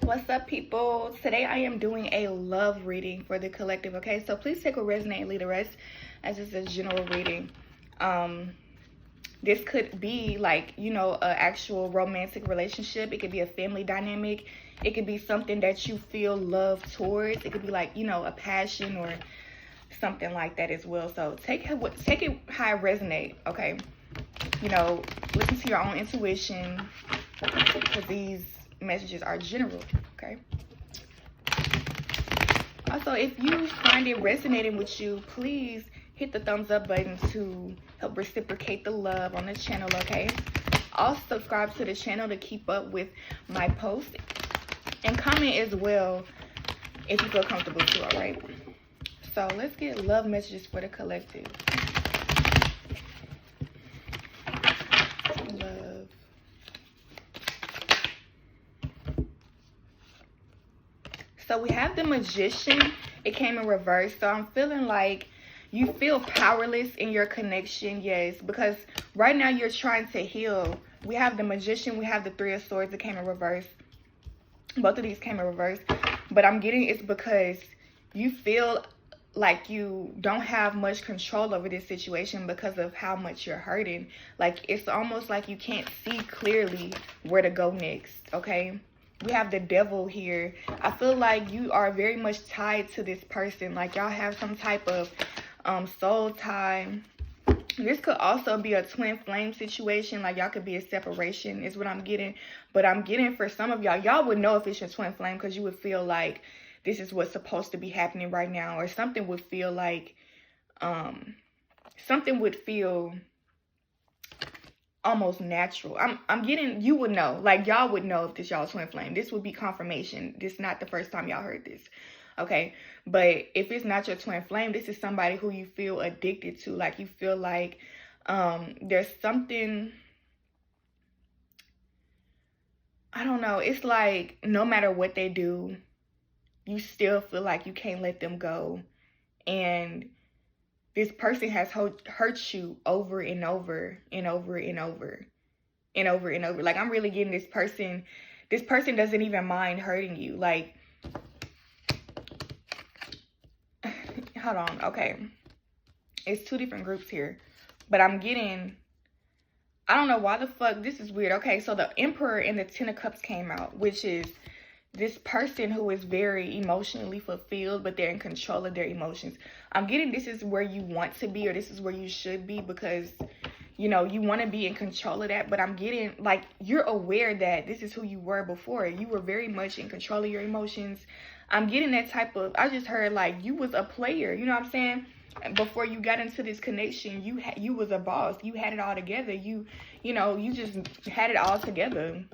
What's up, people? Today I am doing a love reading for the collective, okay? So please take what resonate and leave the rest, as it's a general reading. This could be like, an actual romantic relationship. It could be a family dynamic. It could be something that you feel love towards. It could be like, a passion or something like that as well. So take it how it resonate, okay? Listen to your own intuition, because these messages are general, okay? Also, if you find it resonating with you, please hit the thumbs up button to help reciprocate the love on the channel, okay? Also, subscribe to the channel to keep up with my posts, and comment as well if you feel comfortable too, all right? So let's get love messages for the collective. Love. So we have the Magician. It came in reverse. So I'm feeling like you feel powerless in your connection. Yes, because right now you're trying to heal. We have the Magician. We have the Three of Swords that came in reverse. Both of these came in reverse. But I'm getting it's because you feel like you don't have much control over this situation because of how much you're hurting. Like, it's almost like you can't see clearly where to go next, okay? We have the Devil here. I feel like you are very much tied to this person. Like, y'all have some type of soul tie. This could also be a twin flame situation. Like, y'all could be a separation is what I'm getting. But I'm getting for some of y'all would know if it's your twin flame, because you would feel like this is what's supposed to be happening right now. Or something would feel like, something would feel almost natural. I'm getting, you would know, like, y'all would know if this y'all's twin flame. This would be confirmation. This is not the first time y'all heard this, okay? But if it's not your twin flame, this is somebody who you feel addicted to. Like, you feel like there's something, I don't know, it's like no matter what they do, you still feel like you can't let them go. And this person has hurt you over and over and over and over and over and over. Like, I'm really getting this person doesn't even mind hurting you. Like, hold on, okay. It's two different groups here. But I'm getting, I don't know why the fuck, this is weird. Okay, so the Emperor and the Ten of Cups came out, which is this person who is very emotionally fulfilled, but they're in control of their emotions. I'm getting this is where you want to be, or this is where you should be, because, you want to be in control of that. But I'm getting, like, you're aware that this is who you were before. You were very much in control of your emotions. I'm getting that type of, I just heard, like, you was a player, you know what I'm saying? Before you got into this connection, you was a boss. You had it all together. You just had it all together.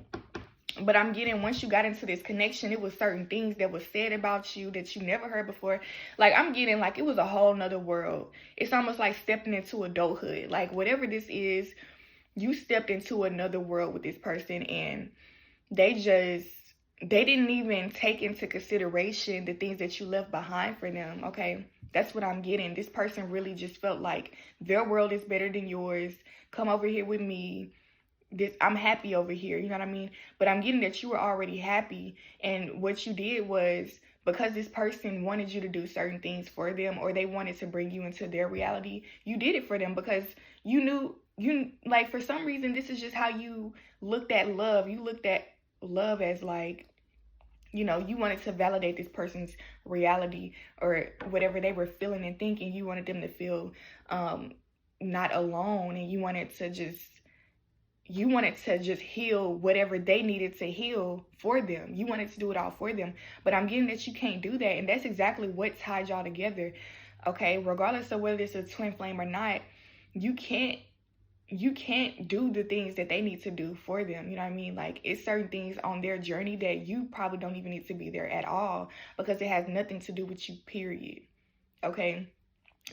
But I'm getting, once you got into this connection, it was certain things that was said about you that you never heard before. Like, I'm getting, like, it was a whole nother world. It's almost like stepping into adulthood. Like, whatever this is, you stepped into another world with this person, and they didn't even take into consideration the things that you left behind for them, okay? That's what I'm getting. This person really just felt like their world is better than yours. Come over here with me. I'm happy over here, you know what I mean? But I'm getting that you were already happy, and what you did was, because this person wanted you to do certain things for them, or they wanted to bring you into their reality, you did it for them because you knew, like, for some reason, this is just how you looked at love. You looked at love as, like, you wanted to validate this person's reality, or whatever they were feeling and thinking. You wanted them to feel not alone, and you wanted to just heal whatever they needed to heal for them. You wanted to do it all for them. But I'm getting that you can't do that. And that's exactly what tied y'all together. Okay, regardless of whether it's a twin flame or not, you can't do the things that they need to do for them. You know what I mean? Like, it's certain things on their journey that you probably don't even need to be there at all, because it has nothing to do with you, period. Okay?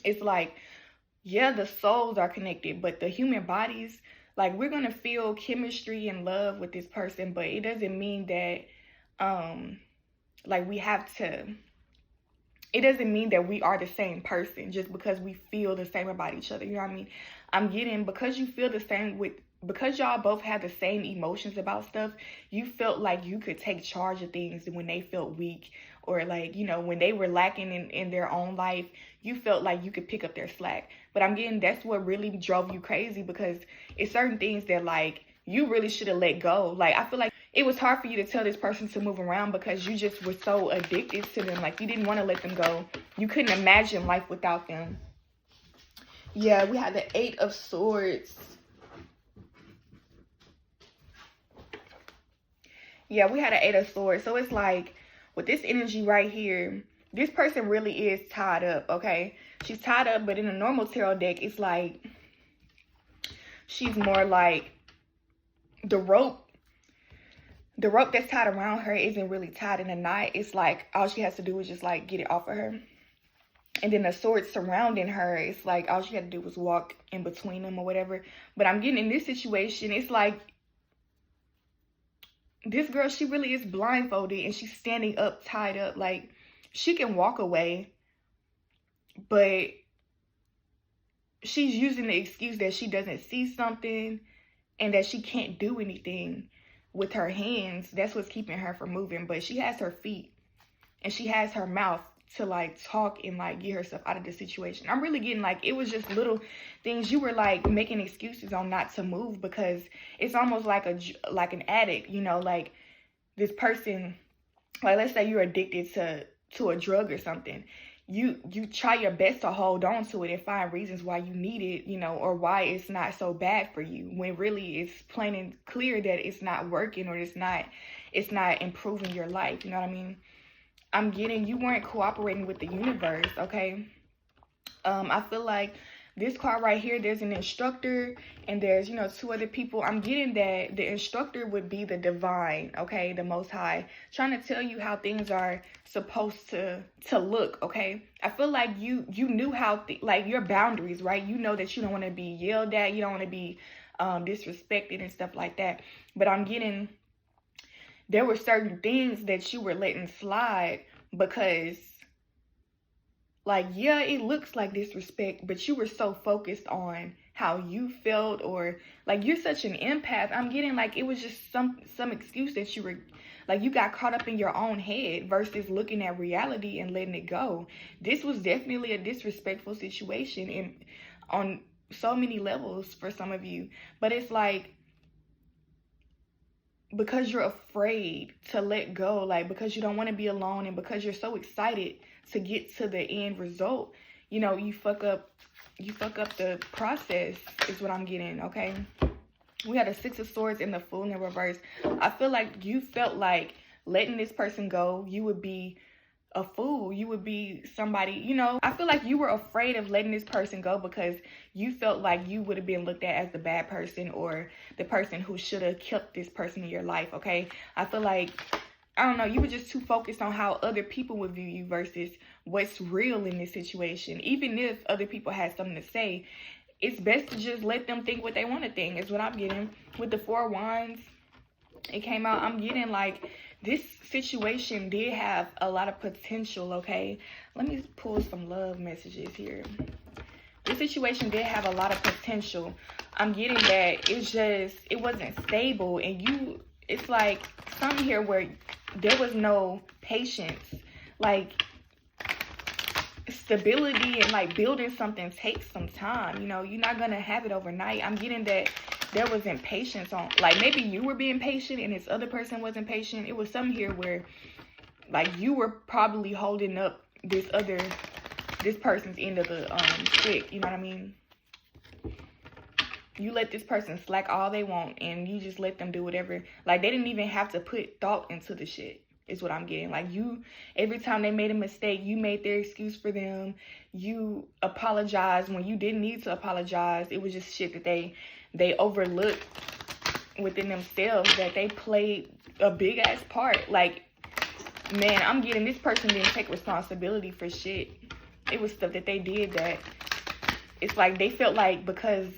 It's like, yeah, the souls are connected, but the human bodies, like, we're going to feel chemistry and love with this person, but it doesn't mean that, like, it doesn't mean that we are the same person just because we feel the same about each other. You know what I mean? I'm getting, because you feel the same with because y'all both had the same emotions about stuff, you felt like you could take charge of things when they felt weak, or like, you know, when they were lacking in their own life, you felt like you could pick up their slack. But I'm getting that's what really drove you crazy, because it's certain things that like you really should have let go. Like, I feel like it was hard for you to tell this person to move around because you just were so addicted to them. Like, you didn't want to let them go. You couldn't imagine life without them. Yeah, we had the 8 of Swords. Yeah, we had an 8 of Swords. So it's like, with this energy right here, this person really is tied up, okay? She's tied up, but in a normal tarot deck, it's like she's more like the rope that's tied around her isn't really tied in a knot. It's like all she has to do is just like get it off of her. And then the sword surrounding her, it's like all she had to do was walk in between them or whatever. But I'm getting in this situation, it's like this girl, she really is blindfolded and she's standing up, tied up. Like, she can walk away, but she's using the excuse that she doesn't see something and that she can't do anything with her hands. That's what's keeping her from moving. But she has her feet and she has her mouth to like talk and like get herself out of the situation. I'm really getting like it was just little things you were like making excuses on not to move, because it's almost like an addict, you know, like this person, like let's say you're addicted to a drug or something. You try your best to hold on to it and find reasons why you need it, you know, or why it's not so bad for you, when really it's plain and clear that it's not working, or it's not improving your life. You know what I mean? I'm getting you weren't cooperating with the universe, okay? I feel like this card right here, there's an instructor and there's, you know, 2 other people. I'm getting that the instructor would be the divine, okay? The Most High, trying to tell you how things are supposed to look, okay? I feel like you knew how, like your boundaries, right? You know that you don't want to be yelled at. You don't want to be disrespected and stuff like that. But I'm getting there were certain things that you were letting slide because, like, yeah, it looks like disrespect, but you were so focused on how you felt, or like you're such an empath. I'm getting like it was just some excuse that you were like, you got caught up in your own head versus looking at reality and letting it go. This was definitely a disrespectful situation and on so many levels for some of you. But it's like, because you're afraid to let go, like because you don't want to be alone, and because you're so excited to get to the end result, you know, you fuck up the process is what I'm getting, okay? We had a 6 of Swords and the Fool in the reverse. I feel like you felt like letting this person go, you would be a fool. You would be somebody, you know, I feel like you were afraid of letting this person go because you felt like you would have been looked at as the bad person or the person who should have kept this person in your life, okay? I feel like, I don't know, you were just too focused on how other people would view you versus what's real in this situation. Even if other people had something to say, it's best to just let them think what they want to think, is what I'm getting. With the 4 of Wands, it came out, I'm getting like, this situation did have a lot of potential, okay? Let me pull some love messages here. This situation did have a lot of potential. I'm getting that it wasn't stable, and it's like something here where there was no patience. Like, stability and like building something takes some time, you know, you're not gonna have it overnight. I'm getting that there wasn't patience on, like maybe you were being patient and this other person wasn't patient. It was something here where like you were probably holding up this person's end of the stick, you know what I mean? You let this person slack all they want and you just let them do whatever. Like, they didn't even have to put thought into the shit, is what I'm getting. Like, you, every time they made a mistake, you made their excuse for them. You apologized when you didn't need to apologize. It was just shit that they overlooked within themselves, that they played a big ass part. Like, man, I'm getting this person didn't take responsibility for shit. It was stuff that they did that it's like they felt like because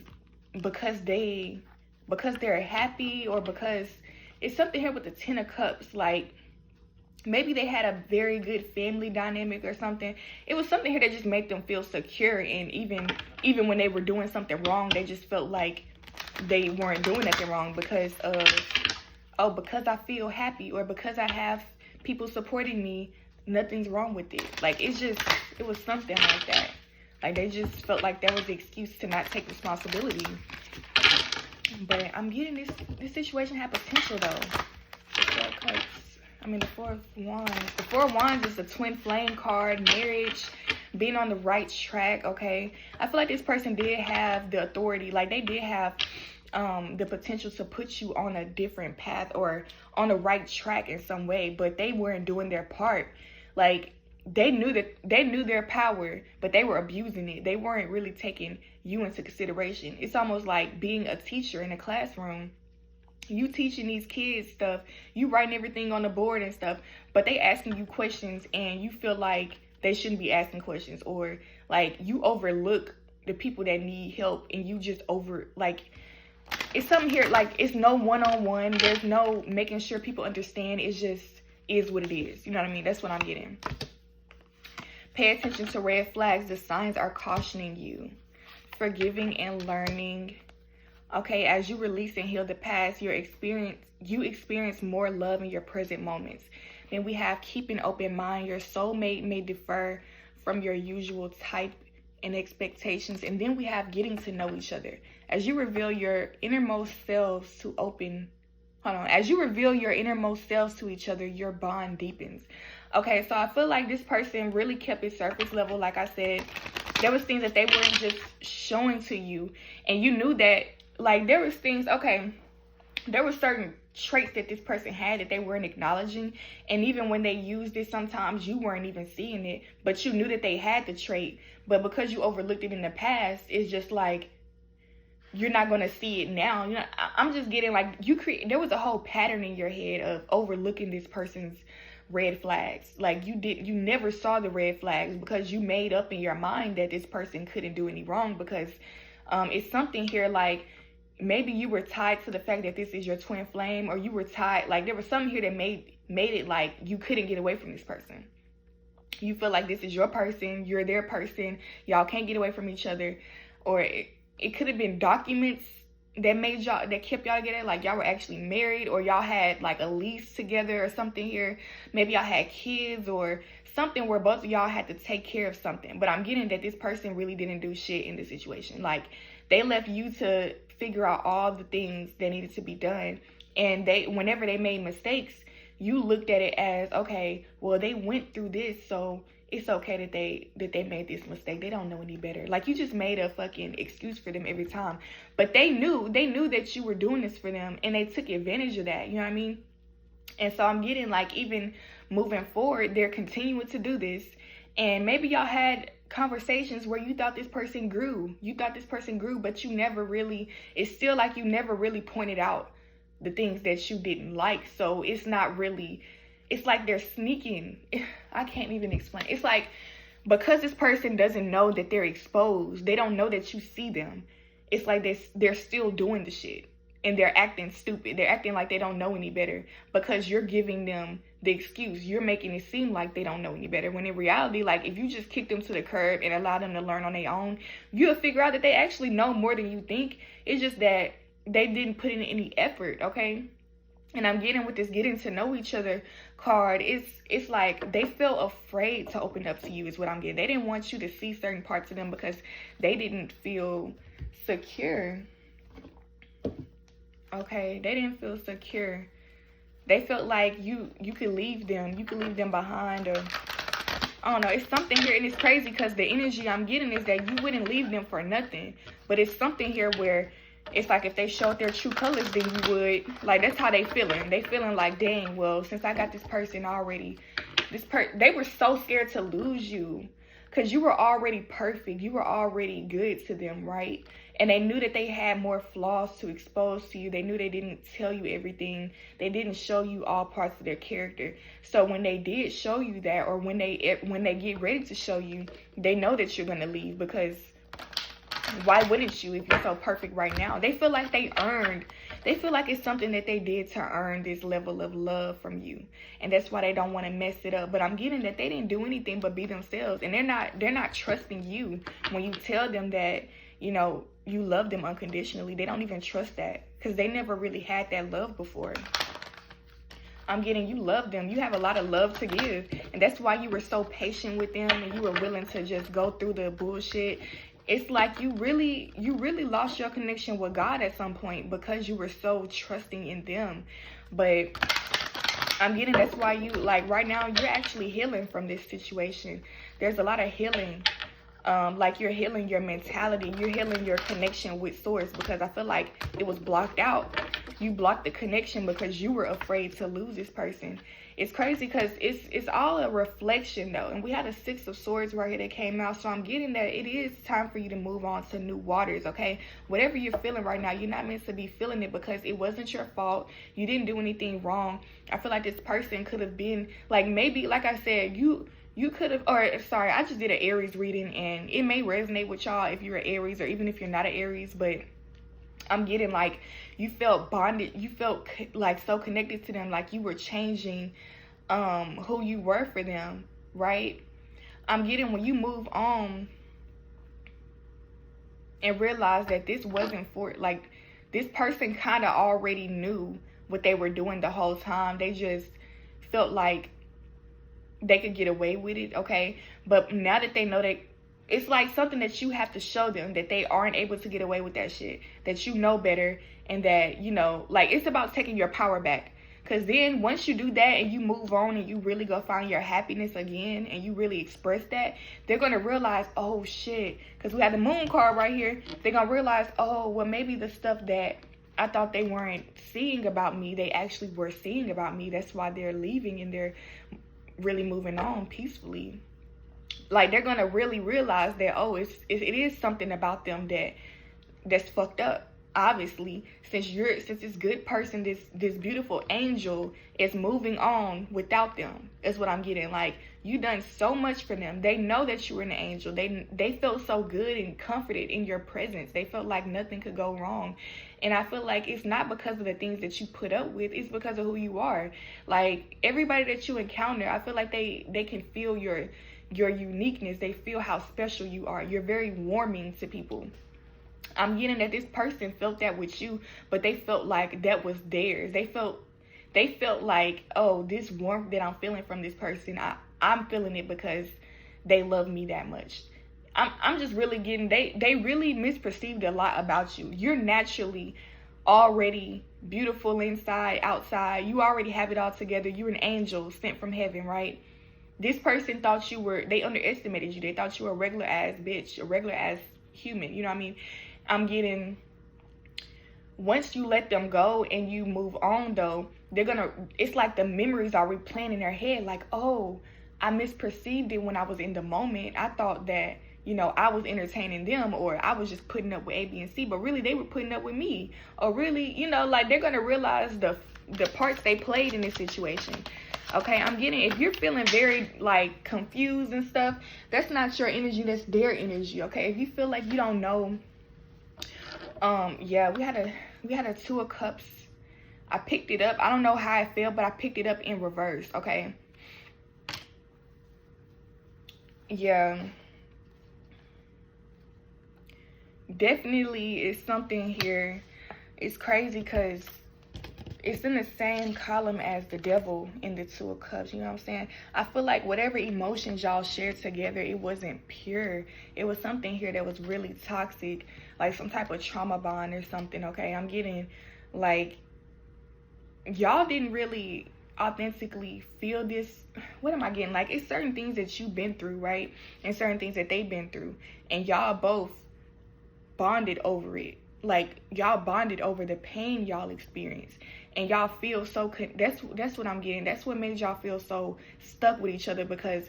they're happy, or because it's something here with the 10 of Cups, like maybe they had a very good family dynamic or something. It was something here that just made them feel secure, and even when they were doing something wrong, they just felt like they weren't doing nothing wrong because of, oh, because I feel happy or because I have people supporting me, nothing's wrong with it. Like, it was something like that. Like, they just felt like that was the excuse to not take responsibility. But I'm getting this situation had potential, though. The Four of Wands. The Four of Wands is the twin flame card, marriage, being on the right track, okay? I feel like this person did have the authority. Like, they did have the potential to put you on a different path or on the right track in some way, but they weren't doing their part. Like, they knew their power, but they were abusing it. They weren't really taking you into consideration. It's almost like being a teacher in a classroom. You teaching these kids stuff, you writing everything on the board and stuff, but they asking you questions and you feel like they shouldn't be asking questions, or like you overlook the people that need help and you just it's something here, like it's no one-on-one, there's no making sure people understand. It's just is what it is. You know what I mean? That's what I'm getting. Pay attention to red flags. The signs are cautioning you. Forgiving and learning. Okay, as you release and heal the past, you experience more love in your present moments. Then we have keep an open mind. Your soulmate may differ from your usual type and expectations. And then we have getting to know each other. As you reveal your innermost selves as you reveal your innermost selves to each other, your bond deepens. Okay, so I feel like this person really kept it surface level. Like I said, there was things that they weren't just showing to you, and you knew that. Like, there was things, okay, there were certain traits that this person had that they weren't acknowledging. And even when they used it, sometimes you weren't even seeing it, but you knew that they had the trait. But because you overlooked it in the past, it's just like, you're not going to see it now. You know, I'm just getting like, there was a whole pattern in your head of overlooking this person's red flags. Like, you never saw the red flags because you made up in your mind that this person couldn't do any wrong, because it's something here like, maybe you were tied to the fact that this is your twin flame, or you were tied, like there was something here that made it like you couldn't get away from this person. You feel like this is your person, you're their person, y'all can't get away from each other. Or it could have been documents that kept y'all together, like y'all were actually married, or y'all had like a lease together or something here. Maybe y'all had kids or something where both of y'all had to take care of something. But I'm getting that this person really didn't do shit in this situation. Like, they left you to figure out all the things that needed to be done. And whenever they made mistakes, you looked at it as, okay, well, they went through this, so it's okay that they made this mistake. They don't know any better. Like, you just made a fucking excuse for them every time. But they knew that you were doing this for them, and they took advantage of that. You know what I mean? And so I'm getting like, even moving forward, they're continuing to do this. And maybe y'all had conversations where you thought this person grew. But you never really, it's still like you never really pointed out the things that you didn't like. So it's not really, it's like they're sneaking. I can't even explain. It's like, because this person doesn't know that they're exposed, they don't know that you see them. It's like they're still doing the shit. And they're acting stupid. They're acting like they don't know any better because you're giving them the excuse. You're making it seem like they don't know any better. When in reality, like, if you just kick them to the curb and allow them to learn on their own, you'll figure out that they actually know more than you think. It's just that they didn't put in any effort, okay? And I'm getting with this getting to know each other card. It's like they felt afraid to open up to you is what I'm getting. They didn't want you to see certain parts of them because they didn't feel secure. Okay, they didn't feel secure. They felt like you could leave them. You could leave them behind, or I don't know. It's something here, and it's crazy because the energy I'm getting is that you wouldn't leave them for nothing. But it's something here where it's like if they showed their true colors, then you would. Like, that's how they feeling. They feeling like, dang, well, since I got this person already, they were so scared to lose you because you were already perfect. You were already good to them, right? And they knew that they had more flaws to expose to you. They knew they didn't tell you everything. They didn't show you all parts of their character. So when they did show you that, or when they get ready to show you, they know that you're going to leave, because why wouldn't you if you're so perfect right now? They feel like they feel like it's something that they did to earn this level of love from you. And that's why they don't want to mess it up. But I'm getting that they didn't do anything but be themselves. And they're not trusting you when you tell them that, you know, love them unconditionally. They don't even trust that because they never really had that love before. I'm getting you love them. You have a lot of love to give. And that's why you were so patient with them and you were willing to just go through the bullshit. It's like you really lost your connection with God at some point because you were so trusting in them. But I'm getting that's why you, like, right now, you're actually healing from this situation. There's a lot of healing. Like, you're healing your mentality. You're healing your connection with Source because I feel like it was blocked out. You blocked the connection because you were afraid to lose this person. It's crazy because it's all a reflection, though. And we had a 6 of Swords right here that came out. So I'm getting that it is time for you to move on to new waters, okay? Whatever you're feeling right now, you're not meant to be feeling it because it wasn't your fault. You didn't do anything wrong. I feel like this person could have been, like, maybe, like I said, you could have, or sorry, I just did an Aries reading and it may resonate with y'all if you're an Aries or even if you're not an Aries, but I'm getting like you felt bonded, you felt like so connected to them, like you were changing who you were for them, right? I'm getting when you move on and realize that this wasn't for, like, this person kind of already knew what they were doing the whole time. They just felt like they could get away with it, okay? But now that they know that, it's like something that you have to show them that they aren't able to get away with that shit, that you know better, and that, you know, like, it's about taking your power back. Because then once you do that and you move on and you really go find your happiness again and you really express that, they're going to realize, oh shit, because we have the Moon card right here. They're going to realize, oh, well, maybe the stuff that I thought they weren't seeing about me, they actually were seeing about me. That's why they're leaving and they're really moving on peacefully. Like, they're gonna really realize that, oh, it is something about them that's fucked up. Obviously, since this good person, this beautiful angel is moving on without them. That's what I'm getting. Like, you done so much for them. They know that you were an angel. They felt so good and comforted in your presence. They felt like nothing could go wrong. And I feel like it's not because of the things that you put up with. It's because of who you are. Like, everybody that you encounter, I feel like they can feel your uniqueness. They feel how special you are. You're very warming to people. I'm getting that this person felt that with you, but they felt like that was theirs. They felt like, oh, this warmth that I'm feeling from this person, I'm feeling it because they love me that much. I'm just really getting, they really misperceived a lot about you. You're naturally already beautiful inside, outside. You already have it all together. You're an angel sent from heaven, right? This person thought they underestimated you. They thought you were a regular ass bitch, a regular ass human. You know what I mean? I'm getting, once you let them go and you move on, though, it's like the memories are replaying in their head. Like, oh, I misperceived it when I was in the moment. I thought that, you know, I was entertaining them, or I was just putting up with A, B, and C, but really they were putting up with me. Or really, you know, like, they're going to realize the parts they played in this situation. Okay, I'm getting, if you're feeling very, like, confused and stuff, that's not your energy, that's their energy, okay? If you feel like you don't know, yeah, we had a 2 of Cups. I picked it up. I don't know how I felt, but I picked it up in reverse, okay? Yeah. Definitely is something here. It's crazy because it's in the same column as the Devil in the 2 of Cups. You know what I'm saying? I feel like whatever emotions y'all shared together, it wasn't pure. It was something here that was really toxic, like some type of trauma bond or something, okay? I'm getting, like, y'all didn't really authentically feel this. What am I getting? Like, it's certain things that you've been through, right? And certain things that they've been through. And y'all both bonded over it. Like, y'all bonded over the pain y'all experienced. And y'all feel so, that's what I'm getting. That's what made y'all feel so stuck with each other, because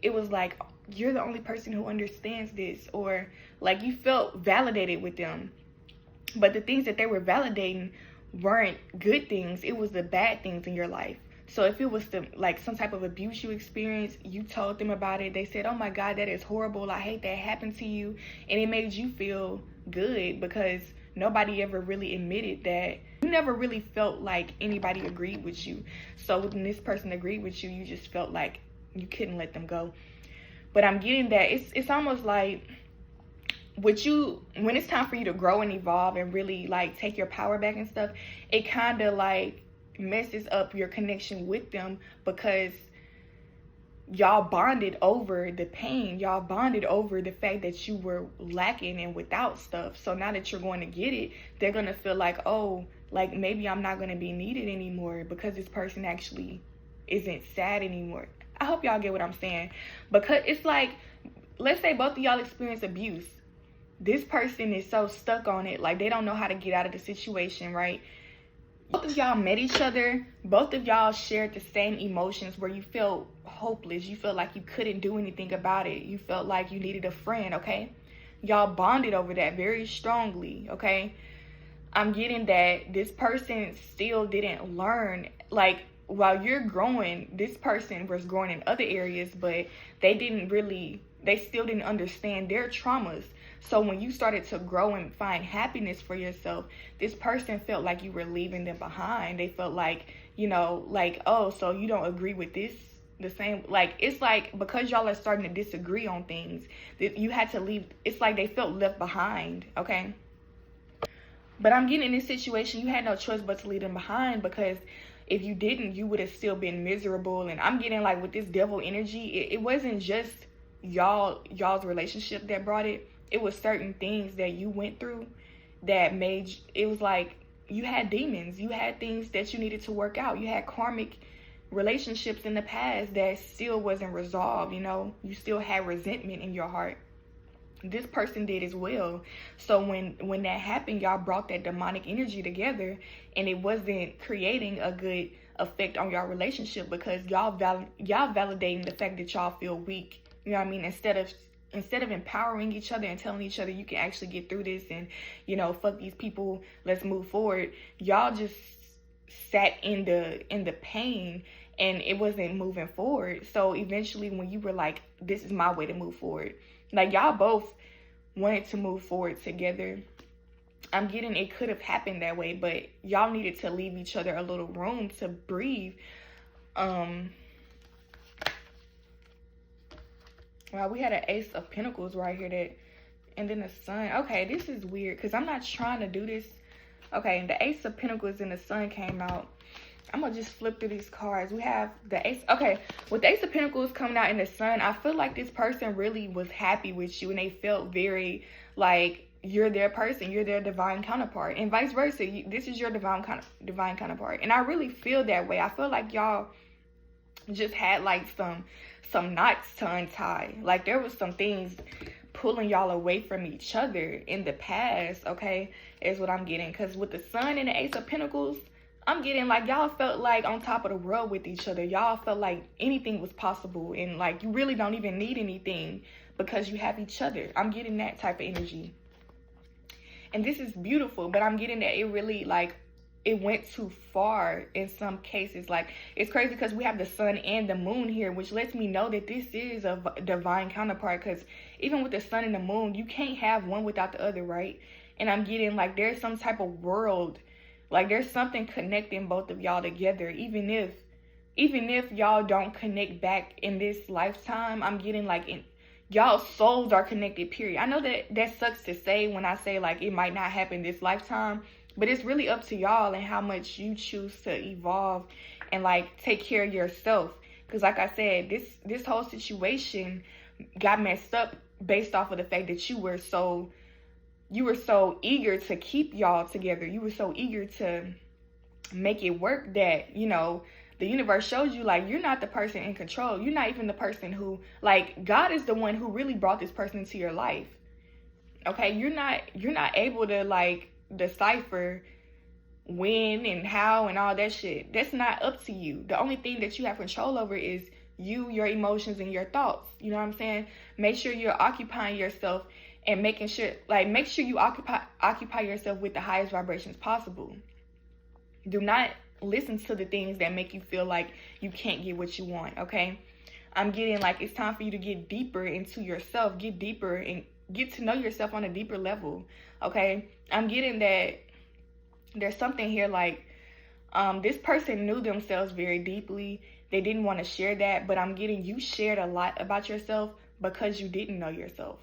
it was like, you're the only person who understands this, or like you felt validated with them. But the things that they were validating weren't good things. It was the bad things in your life. So if it was like some type of abuse you experienced, you told them about it. They said, oh my God, that is horrible. I hate that happened to you. And it made you feel good because nobody ever really admitted that. You never really felt like anybody agreed with you. So when this person agreed with you, you just felt like you couldn't let them go. But I'm getting that it's almost like when it's time for you to grow and evolve and really like take your power back and stuff, it kind of like messes up your connection with them, because y'all bonded over the pain. Y'all bonded over the fact that you were lacking and without stuff. So now that you're going to get it, they're going to feel like, oh, like maybe I'm not going to be needed anymore because this person actually isn't sad anymore. I hope y'all get what I'm saying. Because it's like, let's say both of y'all experience abuse. This person is so stuck on it, like they don't know how to get out of the situation, right? Both of y'all met each other. Both of y'all shared the same emotions where you felt hopeless. You felt like you couldn't do anything about it. You felt like you needed a friend, okay? Y'all bonded over that very strongly, okay? I'm getting that this person still didn't learn. Like, while you're growing, this person was growing in other areas, but they still didn't understand their traumas. So when you started to grow and find happiness for yourself, this person felt like you were leaving them behind. They felt like, like, oh, so you don't agree with this the same. Like, it's like, because y'all are starting to disagree on things, that you had to leave. It's like they felt left behind, okay? But I'm getting in this situation, you had no choice but to leave them behind, because if you didn't, you would have still been miserable. And I'm getting like with this devil energy, it wasn't just y'all's relationship that brought it. It was certain things that you went through that made, it was like you had demons. You had things that you needed to work out. You had karmic relationships in the past that still wasn't resolved, You still had resentment in your heart. This person did as well. So when that happened, y'all brought that demonic energy together, and it wasn't creating a good effect on y'all relationship, because y'all validating the fact that y'all feel weak. You know what I mean? Instead of empowering each other and telling each other you can actually get through this, and fuck these people, let's move forward, y'all just sat in the pain, and it wasn't moving forward. So eventually, when you were like, this is my way to move forward, like y'all both wanted to move forward together, I'm getting it could have happened that way, but y'all needed to leave each other a little room to breathe. Wow, we had an Ace of Pentacles right here, and then the Sun. Okay, this is weird because I'm not trying to do this. Okay, the Ace of Pentacles and the Sun came out. I'm gonna just flip through these cards. We have the Ace. Okay, with the Ace of Pentacles coming out in the Sun, I feel like this person really was happy with you, and they felt very like you're their person, you're their divine counterpart, and vice versa. This is your divine counterpart, and I really feel that way. I feel like y'all just had like some knots to untie. Like there was some things pulling y'all away from each other in the past, okay, is what I'm getting. Because with the Sun and the Ace of Pentacles, I'm getting like y'all felt like on top of the world with each other. Y'all felt like anything was possible, and like you really don't even need anything because you have each other. I'm getting that type of energy. And this is beautiful, but I'm getting that it really like it went too far in some cases. Like it's crazy because we have the Sun and the Moon here, which lets me know that this is a divine counterpart, because even with the Sun and the Moon, you can't have one without the other, right? And I'm getting like there's some type of world, like there's something connecting both of y'all together, even if y'all don't connect back in this lifetime. I'm getting like y'all's souls are connected, period. I know that sucks to say when I say like it might not happen this lifetime, but it's really up to y'all and how much you choose to evolve and like take care of yourself. Because like I said, this whole situation got messed up based off of the fact that you were so eager to keep y'all together. You were so eager to make it work that, the universe shows you like you're not the person in control. You're not even the person who, like, God is the one who really brought this person into your life. Okay, you're not able to like decipher when and how and all that shit. That's not up to you. The only thing that you have control over is you, your emotions, and your thoughts. You know what I'm saying? Make sure you're occupying yourself and make sure you occupy yourself with the highest vibrations possible. Do not listen to the things that make you feel like you can't get what you want, okay? I'm getting like it's time for you to get deeper into yourself, get deeper and get to know yourself on a deeper level, okay? I'm getting that there's something here like this person knew themselves very deeply. They didn't want to share that, but I'm getting you shared a lot about yourself because you didn't know yourself.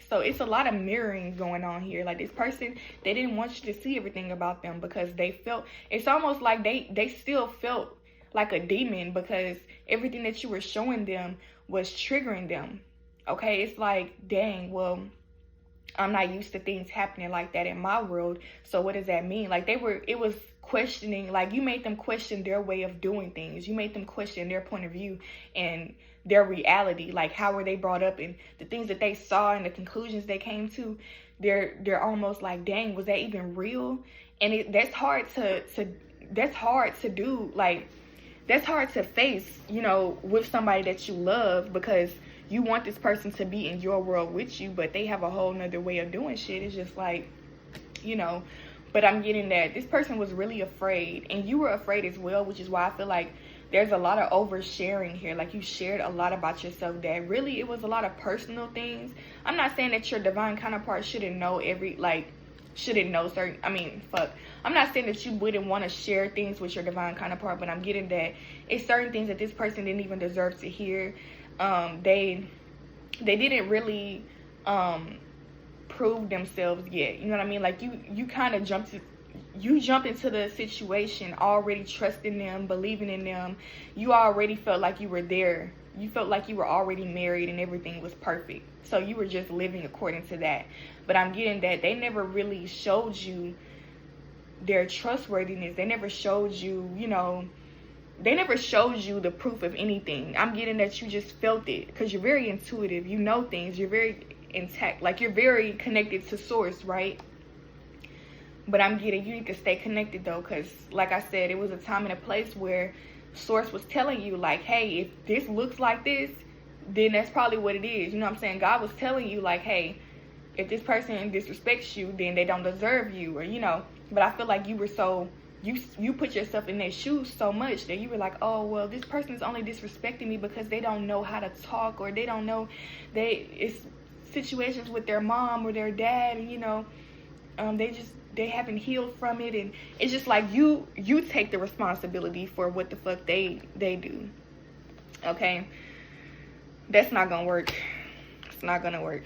So it's a lot of mirroring going on here. Like, this person, they didn't want you to see everything about them because they felt, it's almost like they still felt like a demon because everything that you were showing them was triggering them. Okay, it's like, dang, well, I'm not used to things happening like that in my world. So what does that mean? Like, it was questioning, like, you made them question their way of doing things. You made them question their point of view and their reality. Like, how were they brought up, and the things that they saw and the conclusions they came to. They're almost like, dang, was that even real? And that's hard to do. Like, that's hard to face, you know, with somebody that you love, because you want this person to be in your world with you, but they have a whole nother way of doing shit. It's just like, you know, but I'm getting that this person was really afraid, and you were afraid as well, which is why I feel like there's a lot of oversharing here. Like, you shared a lot about yourself that really, it was a lot of personal things. I'm not saying that your divine counterpart shouldn't know certain, I'm not saying that you wouldn't want to share things with your divine counterpart, but I'm getting that it's certain things that this person didn't even deserve to hear. They didn't really prove themselves yet. You know what I mean? Like, you kind of jumped into the situation already trusting them, believing in them. You already felt like you were there. You felt like you were already married and everything was perfect. So you were just living according to that. But I'm getting that they never really showed you their trustworthiness. They never showed you, you know, they never showed you the proof of anything. I'm getting that you just felt it because you're very intuitive. You know things. You're very intact. Like, you're very connected to source, right? But I'm getting you need to stay connected, though, because, like I said, it was a time and a place where source was telling you, like, hey, if this looks like this, then that's probably what it is. You know what I'm saying? God was telling you, like, hey, if this person disrespects you, then they don't deserve you, or, you know. But I feel like you were so... You put yourself in their shoes so much that you were like, oh, well, this person is only disrespecting me because they don't know how to talk, or they don't know, it's situations with their mom or their dad, and, you know, they haven't healed from it, and it's just like you take the responsibility for what the fuck they do. Okay, that's not gonna work. It's not gonna work.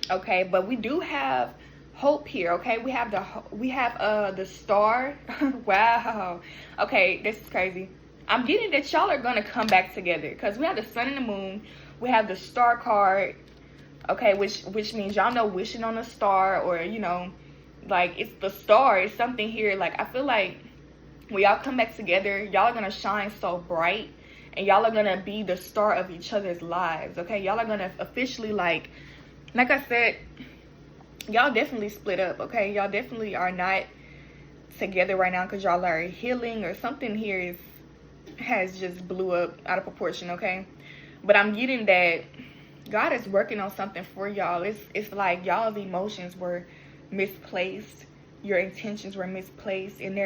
Okay, but we do have hope here. Okay, we have the star. Wow. Okay, this is crazy. I'm getting that y'all are gonna come back together because we have the sun and the moon. We have the star card. Okay, which means y'all know wishing on a star, or, you know, like, it's the star. It's something here. Like, I feel like when y'all come back together, y'all are gonna shine so bright, and y'all are gonna be the star of each other's lives. Okay, y'all are gonna officially, like I said, y'all definitely split up. Okay, y'all definitely are not together right now because y'all are healing, or something here has just blew up out of proportion. Okay, but I'm getting that God is working on something for y'all. It's like y'all's emotions were misplaced, your intentions were misplaced, and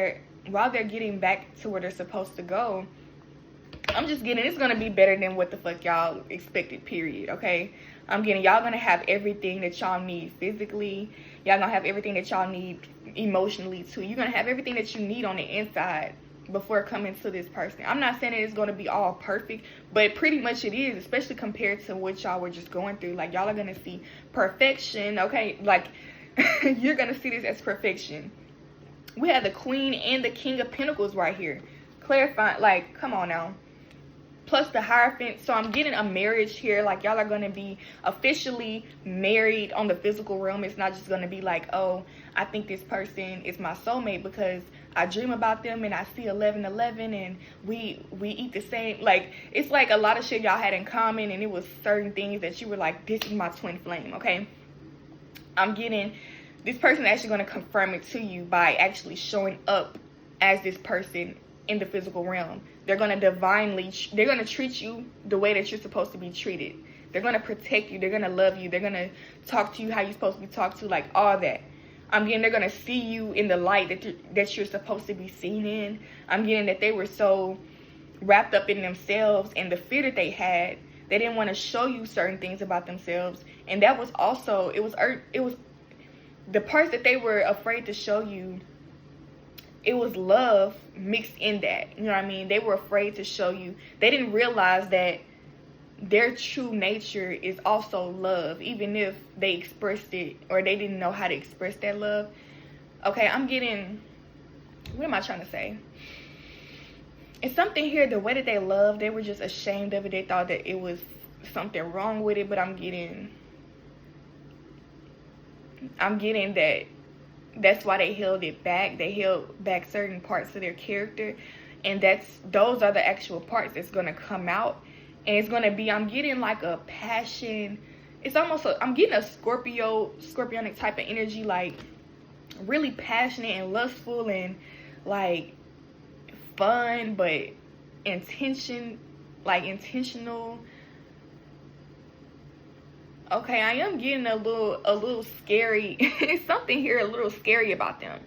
while they're getting back to where they're supposed to go, I'm just getting it's gonna be better than what the fuck y'all expected, period. Okay, I'm getting y'all gonna have everything that y'all need physically. Y'all gonna have everything that y'all need emotionally too. You're gonna have everything that you need on the inside before coming to this person. I'm not saying that it's gonna be all perfect, but pretty much it is, especially compared to what y'all were just going through. Like, y'all are gonna see perfection. Okay, like you're gonna see this as perfection. We have the Queen and the King of Pentacles right here, clarifying. Like, come on now. Plus the Hierophant. So I'm getting a marriage here. Like, y'all are going to be officially married on the physical realm. It's not just going to be like, oh, I think this person is my soulmate because I dream about them and I see 1111 and we eat the same. Like, it's like a lot of shit y'all had in common, and it was certain things that you were like, this is my twin flame. Okay, I'm getting this person actually going to confirm it to you by actually showing up as this person in the physical realm. They're going to treat you the way that you're supposed to be treated. They're going to protect you. They're going to love you. They're going to talk to you how you're supposed to be talked to, like all that. I'm getting they're going to see you in the light that you're supposed to be seen in. I'm getting that they were so wrapped up in themselves and the fear that they had. They didn't want to show you certain things about themselves. And that was also, it was the parts that they were afraid to show you. It was love mixed in that. You know what I mean? They were afraid to show you. They didn't realize that their true nature is also love, even if they expressed it or they didn't know how to express that love. Okay, I'm getting, what am I trying to say? It's something here, the way that they love, they were just ashamed of it. They thought that it was something wrong with it, but I'm getting that that's why they held it back. They held back certain parts of their character, and those are the actual parts that's going to come out. And it's going to be, I'm getting like a passion. It's almost, I'm getting a scorpionic type of energy, like really passionate and lustful and like fun, but intentional. Okay, I am getting a little scary. It's something here a little scary about them.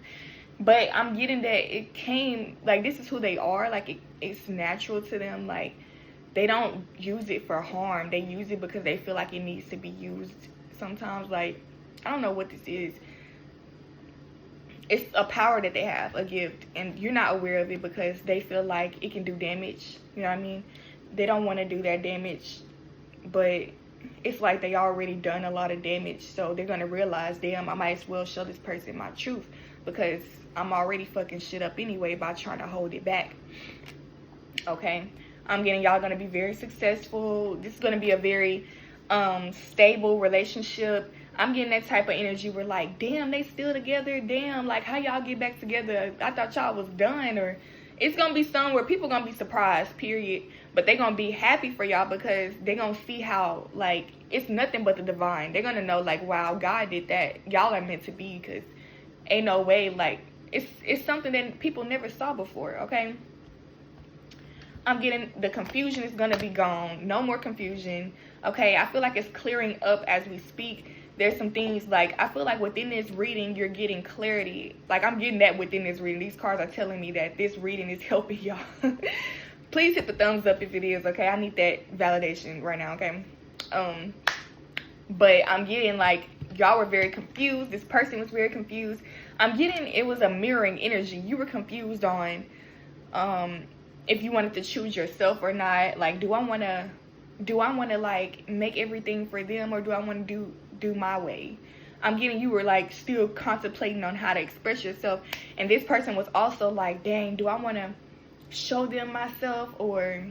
But I'm getting that it came, like, this is who they are. Like, it's natural to them. Like, they don't use it for harm. They use it because they feel like it needs to be used sometimes. Like, I don't know what this is. It's a power that they have, a gift. And you're not aware of it because they feel like it can do damage. You know what I mean? They don't want to do that damage. But it's like they already done a lot of damage. So they're going to realize, damn, I might as well show this person my truth. Because I'm already fucking shit up anyway by trying to hold it back. Okay? I'm getting y'all going to be very successful. This is going to be a very stable relationship. I'm getting that type of energy where like, damn, they still together. Damn, like, how y'all get back together? I thought y'all was done. Or it's going to be somewhere people going to be surprised, period. But they're going to be happy for y'all because they're going to see how, like, it's nothing but the divine. They're going to know, like, wow, God did that. Y'all are meant to be, because ain't no way, like, it's something that people never saw before, okay? I'm getting the confusion is going to be gone. No more confusion, okay? I feel like it's clearing up as we speak. There's some things, like, I feel like within this reading, you're getting clarity. Like, I'm getting that within this reading. These cards are telling me that this reading is helping y'all. Please hit the thumbs up if it is, okay? I need that validation right now, okay? But I'm getting, like, y'all were very confused. This person was very confused. I'm getting, it was a mirroring energy. You were confused on if you wanted to choose yourself or not. Like, do I want to like make everything for them, or do I want to do my way? I'm getting you were like still contemplating on how to express yourself, and this person was also like, dang, do I want to show them myself, or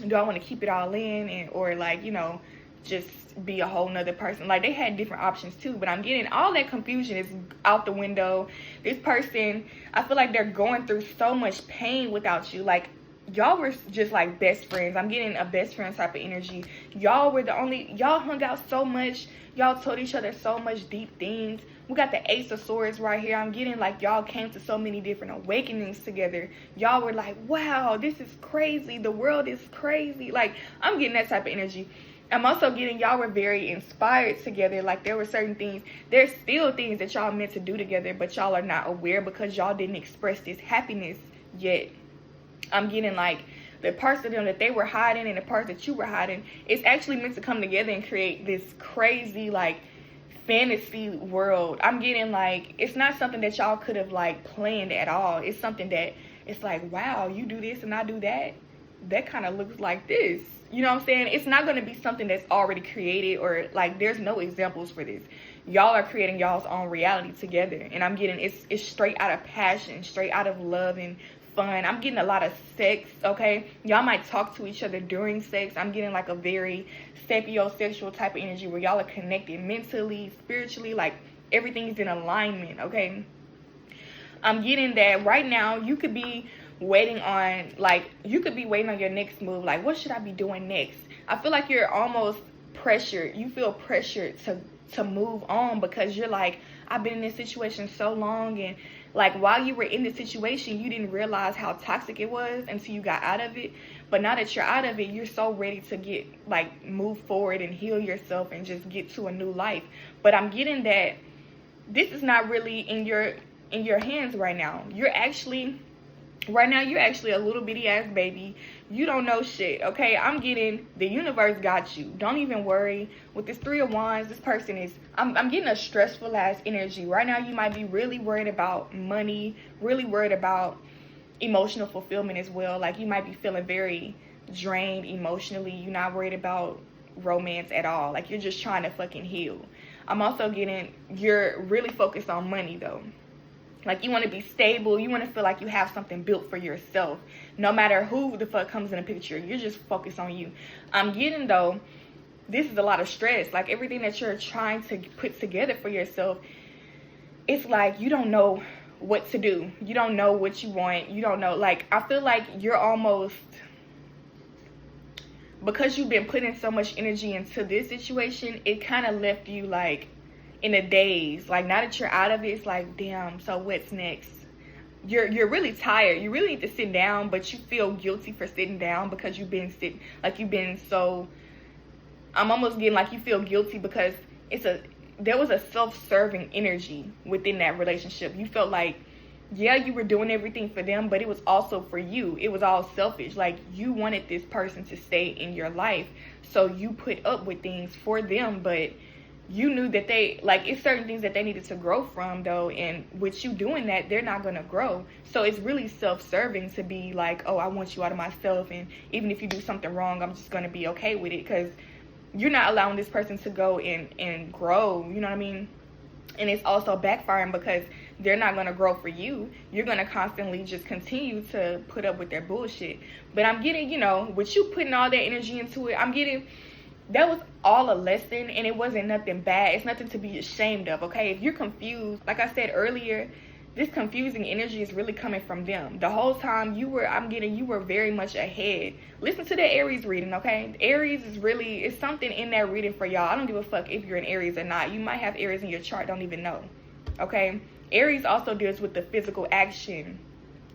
do I want to keep it all in, and or like, you know, just be a whole nother person? Like, they had different options too, but I'm getting all that confusion is out the window. This person, I feel like they're going through so much pain without you. Like, y'all were just like best friends. I'm getting a best friend type of energy. Y'all were y'all hung out so much. Y'all told each other so much deep things. We got the Ace of Swords right here. I'm getting like y'all came to so many different awakenings together. Y'all were like, wow, this is crazy. The world is crazy. Like, I'm getting that type of energy. I'm also getting y'all were very inspired together. Like, there were certain things. There's still things that y'all meant to do together, but y'all are not aware because y'all didn't express this happiness yet. I'm getting like the parts of them that they were hiding and the parts that you were hiding. It's actually meant to come together and create this crazy like fantasy world. I'm getting like, it's not something that y'all could have like planned at all. It's something that it's like, wow, you do this and I do that. That kind of looks like this. You know what I'm saying? It's not going to be something that's already created, or like there's no examples for this. Y'all are creating y'all's own reality together. And I'm getting it's straight out of passion, straight out of love and fun. I'm getting a lot of sex, okay? Y'all might talk to each other during sex. I'm getting like a very sapiosexual type of energy where y'all are connected mentally, spiritually, like everything's in alignment, okay? I'm getting that right now you could be waiting on, like, you could be waiting on your next move. Like, what should I be doing next? I feel like you're almost pressured. You feel pressured to move on because you're like, I've been in this situation so long, and like while you were in the situation, you didn't realize how toxic it was until you got out of it. But now that you're out of it, you're so ready to get like move forward and heal yourself and just get to a new life. But I'm getting that this is not really in your hands right now. You're actually a little bitty ass baby. You don't know shit, okay? I'm getting the universe got you. Don't even worry. With this 3 of Wands, this person is, I'm getting a stressful ass energy. Right now, you might be really worried about money, really worried about emotional fulfillment as well. Like, you might be feeling very drained emotionally. You're not worried about romance at all. Like, you're just trying to fucking heal. I'm also getting, you're really focused on money though. Like, you want to be stable. You want to feel like you have something built for yourself. No matter who the fuck comes in the picture, you're just focused on you. I'm getting, though, this is a lot of stress. Like, everything that you're trying to put together for yourself, it's like you don't know what to do. You don't know what you want. You don't know. Like, I feel like you're almost, because you've been putting so much energy into this situation, it kind of left you, like, in a daze. Like, now that you're out of it, it's like, damn, so what's next? You're really tired. You really need to sit down, but you feel guilty for sitting down because you've been so, I'm almost getting like you feel guilty because there was a self-serving energy within that relationship. You felt like, yeah, you were doing everything for them, but it was also for you. It was all selfish. Like, you wanted this person to stay in your life, so you put up with things for them, but you knew that it's certain things that they needed to grow from, though, and with you doing that, they're not going to grow. So it's really self-serving to be like, oh, I want you out of myself, and even if you do something wrong, I'm just going to be okay with it, because you're not allowing this person to go and grow, you know what I mean? And it's also backfiring because they're not going to grow for you. You're going to constantly just continue to put up with their bullshit. But I'm getting, with you putting all that energy into it, I'm getting, that was all a lesson, and it wasn't nothing bad. It's nothing to be ashamed of, okay? If you're confused, like I said earlier, this confusing energy is really coming from them. The whole time you were very much ahead. Listen to the Aries reading, okay? Aries is something in that reading for y'all. I don't give a fuck if you're an Aries or not. You might have Aries in your chart, don't even know, okay? Aries also deals with the physical action.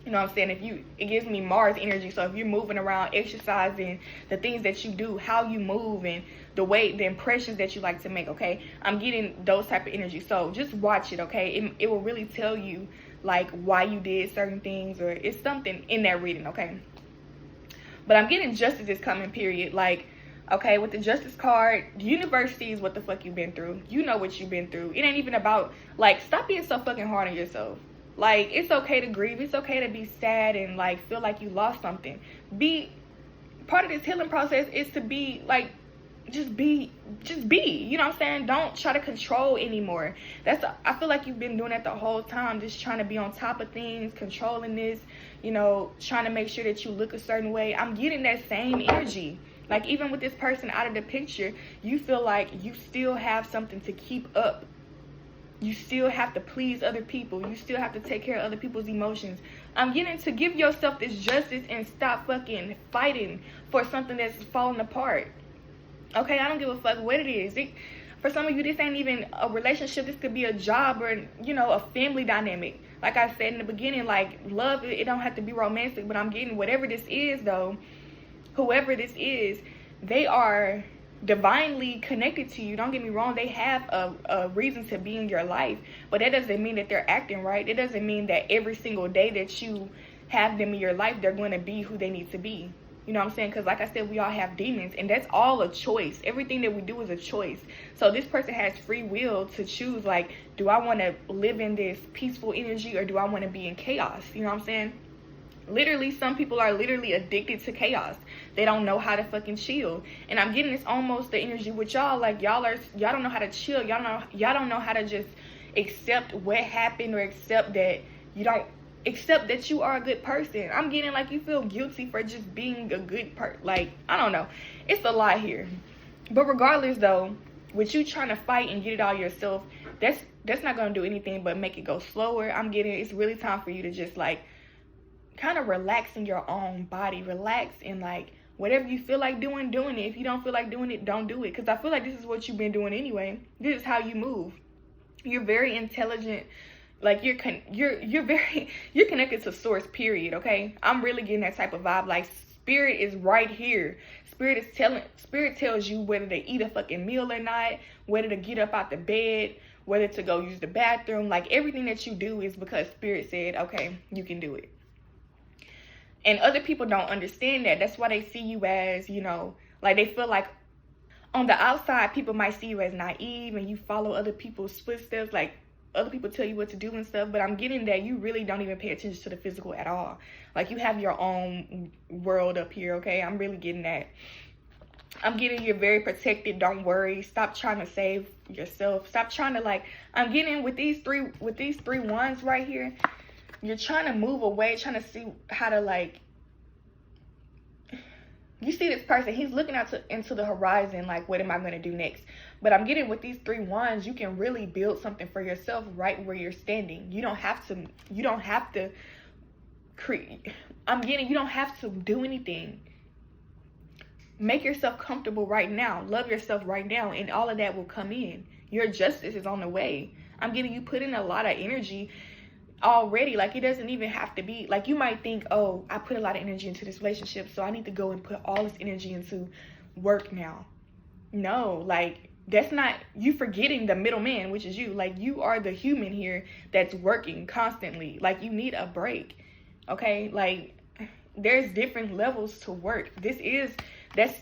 You know what I'm saying? It gives me Mars energy. So if you're moving around, exercising, the things that you do, how you move, and the impressions that you like to make, okay? I'm getting those type of energy. So just watch it, okay? It will really tell you, like, why you did certain things, or it's something in that reading, okay? But I'm getting justice this coming period. Like, okay, with the justice card, the universe sees what the fuck you've been through. You know what you've been through. It ain't even about, like, stop being so fucking hard on yourself. Like, it's okay to grieve. It's okay to be sad and, like, feel like you lost something. Part of this healing process is to be, like, just be. You know what I'm saying? Don't try to control anymore. I feel like you've been doing that the whole time, just trying to be on top of things, controlling this, trying to make sure that you look a certain way. I'm getting that same energy. Like, even with this person out of the picture, you feel like you still have something to keep up. You still have to please other people. You still have to take care of other people's emotions. I'm getting to give yourself this justice and stop fucking fighting for something that's falling apart. Okay, I don't give a fuck what it is. For some of you, this ain't even a relationship. This could be a job or, a family dynamic. Like I said in the beginning, like, love, it don't have to be romantic. But I'm getting whatever this is, though, whoever this is, they are divinely connected to you. Don't get me wrong, they have a reason to be in your life, but that doesn't mean that they're acting right. It doesn't mean that every single day that you have them in your life, they're going to be who they need to be. You know what I'm saying? Because like I said, we all have demons, and that's all a choice. Everything that we do is a choice. So this person has free will to choose, like, do I want to live in this peaceful energy, or do I want to be in chaos? You know what I'm saying? Literally, some people are literally addicted to chaos. They don't know how to fucking chill. And I'm getting this almost the energy with y'all. Like, y'all don't know how to chill. Y'all don't know how to just accept what happened, or accept that you are a good person. I'm getting like you feel guilty for just being a good person. Like, I don't know. It's a lot here. But regardless, though, with you trying to fight and get it all yourself, that's not going to do anything but make it go slower. I'm getting it's really time for you to just, like, kind of relax in your own body. Relax and, like, whatever you feel like doing it. If you don't feel like doing it, don't do it. Because I feel like this is what you've been doing anyway. This is how you move. You're very intelligent. Like, you're connected to source, period, okay? I'm really getting that type of vibe. Like, spirit is right here. Spirit tells you whether to eat a fucking meal or not, whether to get up out the bed, whether to go use the bathroom. Like, everything that you do is because spirit said, okay, you can do it. And other people don't understand that. That's why they see you as, like, they feel like on the outside, people might see you as naive and you follow other people's footsteps. Like, other people tell you what to do and stuff, but I'm getting that you really don't even pay attention to the physical at all. Like, you have your own world up here, okay? I'm really getting that. I'm getting you're very protected. Don't worry. Stop trying to save yourself. Stop trying to, like, I'm getting with these three wands right here. You're trying to move away, trying to see how to, like, you see this person, he's looking out into the horizon, like, what am I going to do next? But I'm getting with these 3 wands, you can really build something for yourself right where you're standing. You don't have to create. I'm getting, you don't have to do anything. Make yourself comfortable right now. Love yourself right now, and all of that will come in. Your justice is on the way. I'm getting you put in a lot of energy already. Like, it doesn't even have to be, like, you might think, oh, I put a lot of energy into this relationship, so I need to go and put all this energy into work now. No, like, that's not, you forgetting the middleman, which is you. Like, you are the human here that's working constantly. Like, you need a break, okay? Like, there's different levels to work. That's